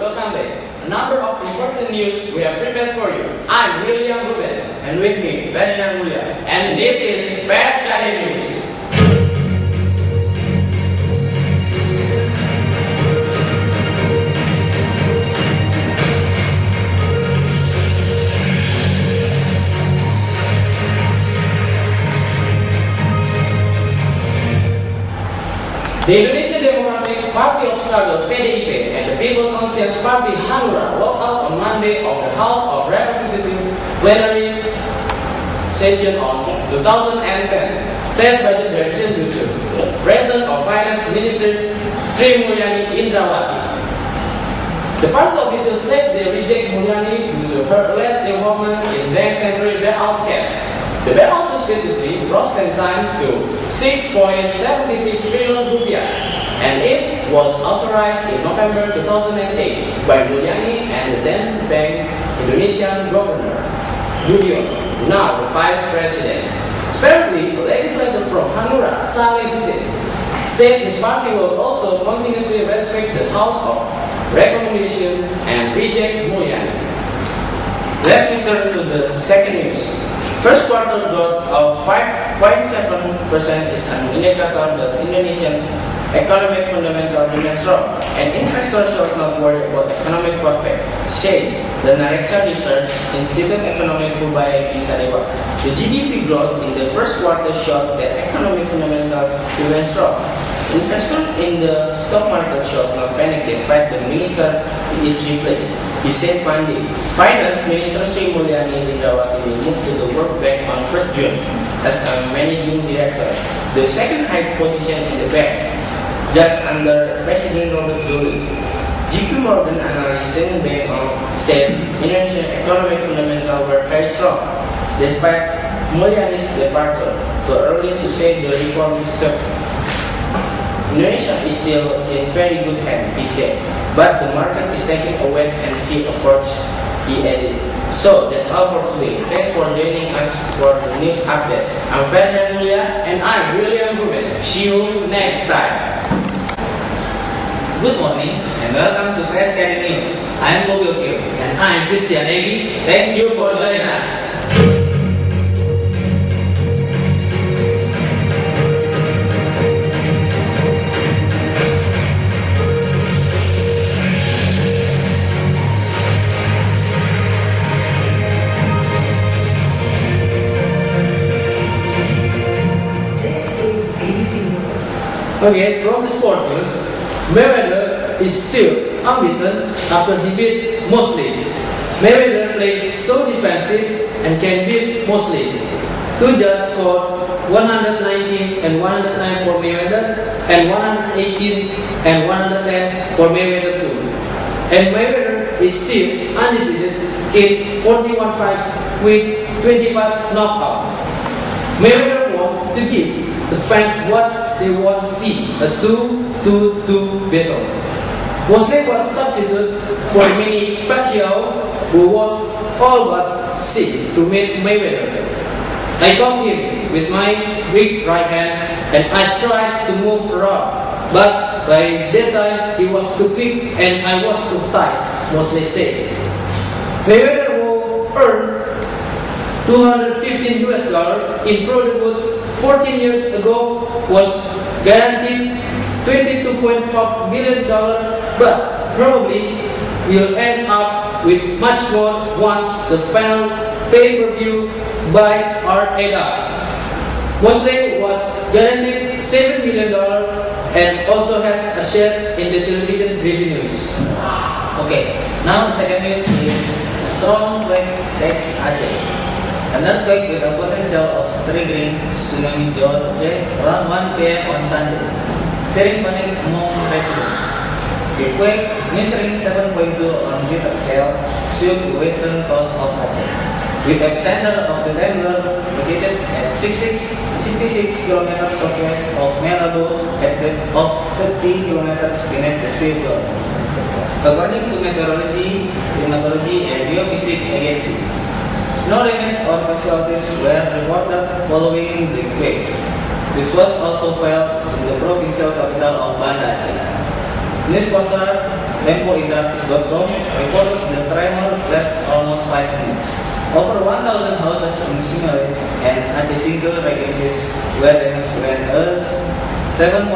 welcome back. A number of important news we have prepared for you. I'm William Ruben. And with me, Ferdinand Mulia. And this is PSKD News. The Indonesian Democratic Party of Struggle (PDIP) and the People Conscience Party Hanura walked out on Monday of the House of Representatives plenary session on 2010 State Budget Revision due to President of Finance Minister Sri Mulyani Indrawati. The party officials said they reject Mulyani due to her alleged involvement in bank central bailout case. The bailout suspiciously rose 10 times to 6.76 trillion rupiah, and it was authorized in November 2008 by Mulyani and the then Bank Indonesian Governor Budiono, now the Vice President. Apparently, a legislator from Hanura, Saleh Hussein, said his party will also continuously respect the House of recommendation and reject Mulyani. Let's return to the second news. First quarter growth of 5.7% is an indicator that Indonesian economic fundamentals remain strong, and investors should not worry about economic prospects, says the Nareksa Research Institute Economic by Bisadewa. The GDP growth in the first quarter showed that economic fundamentals remain strong. Investors in the stock market should not panic despite the minister is replaced. He said Monday, Finance Minister Sri Mulyani Indrawati will move to the World Bank on 1st June as a managing director, the second high position in the bank, just under President Robert Zuli. JP Morgan analyst Shin Beng said Indonesian economic fundamentals were very strong, despite Mulyani's departure. Too early to say the reform is stuck. Indonesia is still in very good hands, he said, but the market is taking a wait-and-see approach, he added. So, that's all for today. Thanks for joining us for the news update. I'm Ferdinand Mulia. And I'm William Ruben. See you next time. Good morning and welcome to PSKD News. I'm Mobil Kim. And I'm Christian Egi. Thank you for joining us. Okay, from the sport news, Mayweather is still unbeaten after he beat Mosley. Mayweather played so defensive and can beat Mosley. Two judges scored 119 and 109 for Mayweather and 118 and 110 for Mayweather too. And Mayweather is still undefeated in 41 fights with 25 knockouts. Mayweather wants to give the fans what they want to see, a 2-2-2 battle. Mosley was substituted for Manny Pacquiao, who was all but sick to meet Mayweather. I caught him with my weak right hand and I tried to move around, but by that time he was too quick and I was too tight, Mosley said. Mayweather will earn $215 in pro debut 14 years ago was guaranteed $22.5 million, but probably will end up with much more once the final pay-per-view buys are added up. Mosley was guaranteed $7 million and also had a share in the television revenues. Okay, now the second news is strong quake shakes Aceh. An earthquake with a potential of triggering tsunami Aceh around 1 p.m. on Sunday, stirring panic among residents. The quake, measuring 7.2 on Richter scale, shook the western coast of Aceh, with the epicenter of the tremor located at 66 km southwest of Melabu at depth of 30 km beneath the sea floor. According to Meteorology, Climatology and Geophysics Agency, no damage or casualties were reported following the quake, which was also felt in the provincial capital of Banda Aceh. News poster TempoInteractive.com reported the tremor lasted almost 5 minutes. Over 1,000 houses in Singaray and Aceh single residences where they have spread a 7.7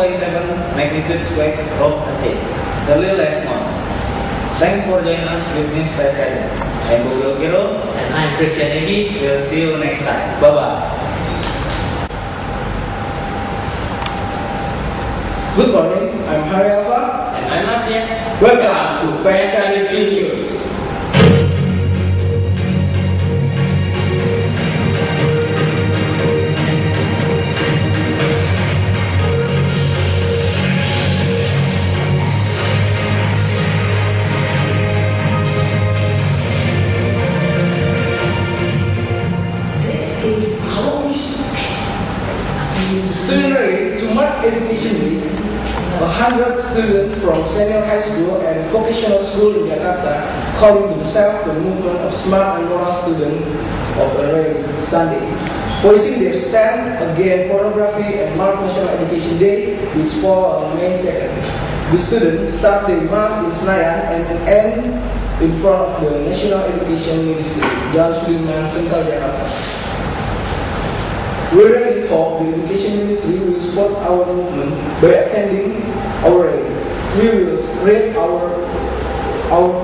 magnitude quake rocked Aceh early last month. Thanks for joining us with News PSKD. I'm Bobo Kiro And I'm Christian Egi. We'll see you next time. Bye-bye. Good morning, I'm Hari Alpha. And I'm Ardian. Welcome to PSKD 3 News. Student rally to mark Education Week, 100 students from senior high school and vocational school in Jakarta calling themselves the movement of smart and moral students of a rally Sunday, voicing their stand against pornography and mark National Education Day, which fall on May 2nd. The students start their march in Senayan and end in front of the National Education Ministry, Jalan Sudirman, Sengkal, Jakarta. We really hope the Education Ministry will support our movement by attending our rally. We will spread our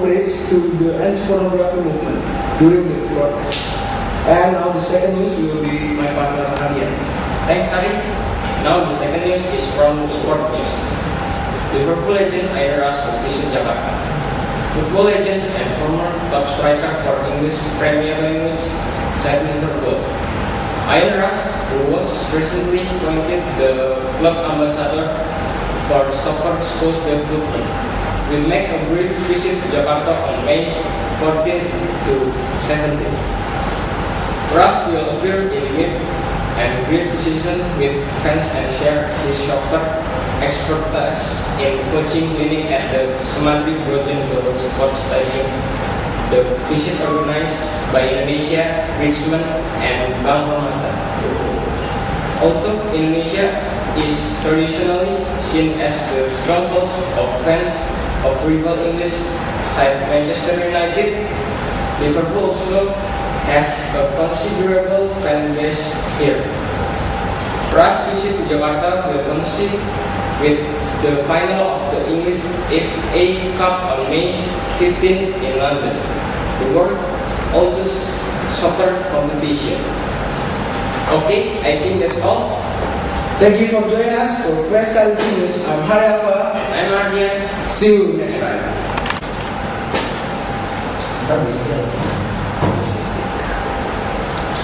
pledge to the anti-pornography movement during the protest. And now the second news will be my partner Ardian. Thanks, Hari. Now the second news is from sport news. Liverpool legend Ayer Ras to visit Jakarta. Football legend and former top striker for English Premier League side Liverpool. Ayer Ras, who was recently appointed the club ambassador for soccer sports development, will make a brief visit to Jakarta on May 14th to 17th. Ras will appear in mid and great season with fans and share his soccer expertise in coaching clinic at the SMA3PSKD Sports Stadium. The visit organized by Indonesia, Richmond, and Bank Permata. Although Indonesia is traditionally seen as the stronghold of fans of rival English side Manchester United, Liverpool also has a considerable fan base here. Ras visit to Jakarta will coincide with the final of the English FA Cup on May 15 in London, the world's oldest soccer competition. Okay, I think that's all. Thank you for joining us for PSKD 3 News. I'm Hari Alpha. And I'm Ardian. See you next time.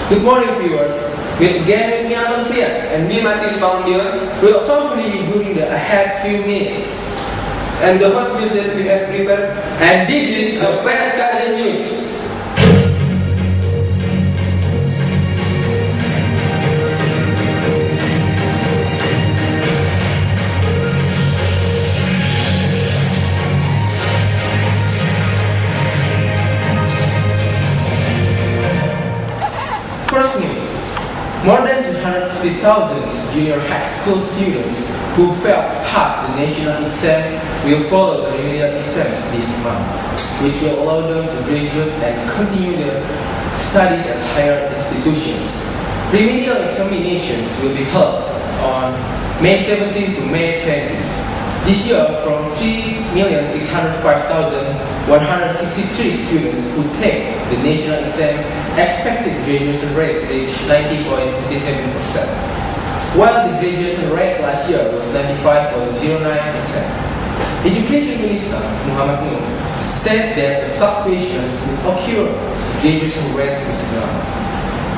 Good morning, viewers. With again me Anton Fiat And me, Matius Pangundion, will accompany you during the ahead few minutes. and the hot news that we have prepared. And this is a PSKD News. First news. More than 250,000 junior high school students who failed past the national exam will follow the remedial exams this month, which will allow them to graduate and continue their studies at higher institutions. Remedial examinations will be held on May 17 to May 20. This year, from 3,605,163 students who take the national exam, expected graduation rate reached 90.27%, while the graduation rate last year was 95.09%. Education Minister Muhammad Nur said that the fluctuations will occur if graduation rate is down.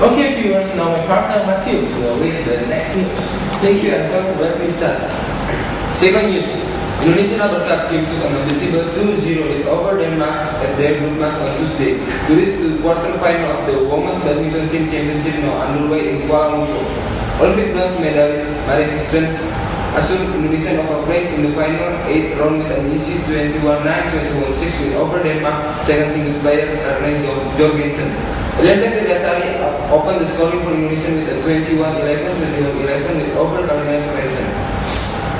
Okay, viewers, now my partner Matthias will read the next news. Thank you, Anton. Let me start. Second news. Indonesia Berkat team took an unbeatable 2-0 lead over Denmark at their group match on Tuesday to reach the quarter-final of the Women's Badminton Team Championship now underway in Kuala Lumpur. Olympic bronze medalist Maria Kristen assumed Indonesian over place in the final 8th round with an easy 21-9, 21-6 win over Denmark second singles player Caroline Jorgensen. Rianta Firdasari opened the scoring for Indonesia with a 21-11, 21-11 with over Caroline Jorgensen.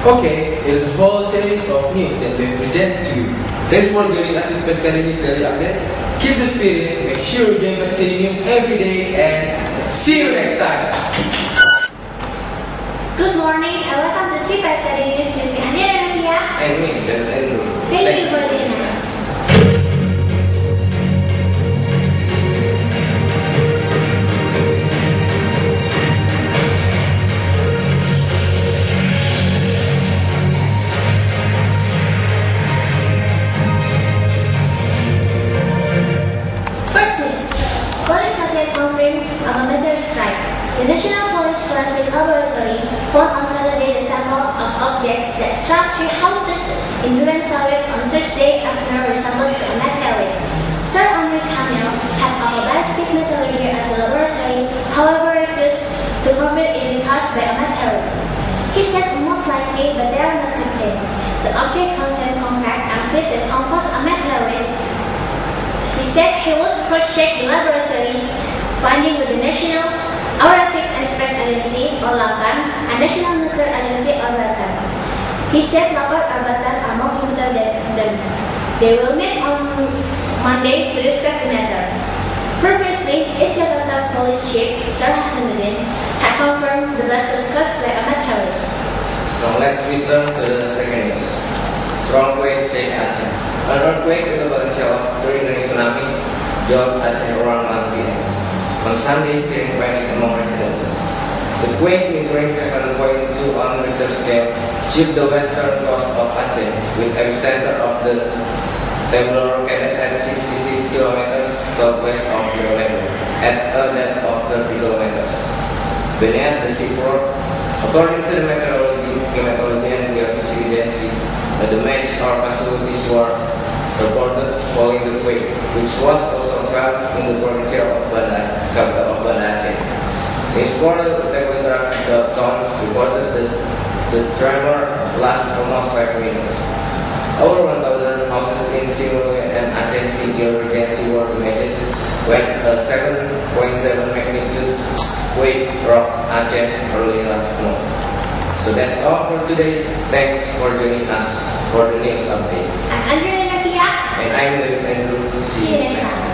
Okay, it is a whole series of news that we present to you. Thanks for joining us with PSKD News Daily Update. Keep the spirit, make sure you join PSKD News every day, and see you next time. Good morning and welcome to 3 PSKD News with me, Andrea and Novia. And me, David Andrew. Thank you for joining us. First news. Police have yet confirmed a military strike. The National Police Forensic Laboratory found on Saturday the sample of objects that struck three houses in Durand-Sawit on Thursday afternoon resembles to a meteorite. Sir Omri Kamil, head of ballistic metallurgy at the laboratory, however refused to confirm it being caused by a meteorite. He said most likely, but they are not certain. The object contained compact and fluid that composed a meteorite. He said he will first check the laboratory finding with the National Aeronautics and Space Agency or LAPAN and National Nuclear Agency or BATAN. He said LAPAN or BATAN are more competent than them. They will meet on Monday to discuss the matter. Previously, East Jakarta Police Chief Sir Hasanuddin had confirmed the blast was caused by a meteorite. Now let's return to the second news. Strong quake shake Aceh. An earthquake with a potential of triggering tsunami jogged Aceh around 1 p.m. On Sunday, stirring panic among residents. The quake, measuring 7.2 on Richter scale, shook the western coast of Aceh, with epicenter of the tremor located at 66 kilometers southwest of Leonardo, at a depth of 30 kilometers. Beneath the seafloor, according to the Climatology and Geophysics Agency, the damage or casualties were reported following the quake, which was also felt in the provincial of capital of Banda Aceh. News portal TempoInteractive.com reported that the tremor lasted almost 5 minutes. Over 1,000 houses in Sinulue and Aceh City Regency were damaged when a 7.7 magnitude quake rocked Aceh early last month. So that's all for today. Thanks for joining us for the news update. I'm Andrea and Novia. And I'm David Andrew. See you next time.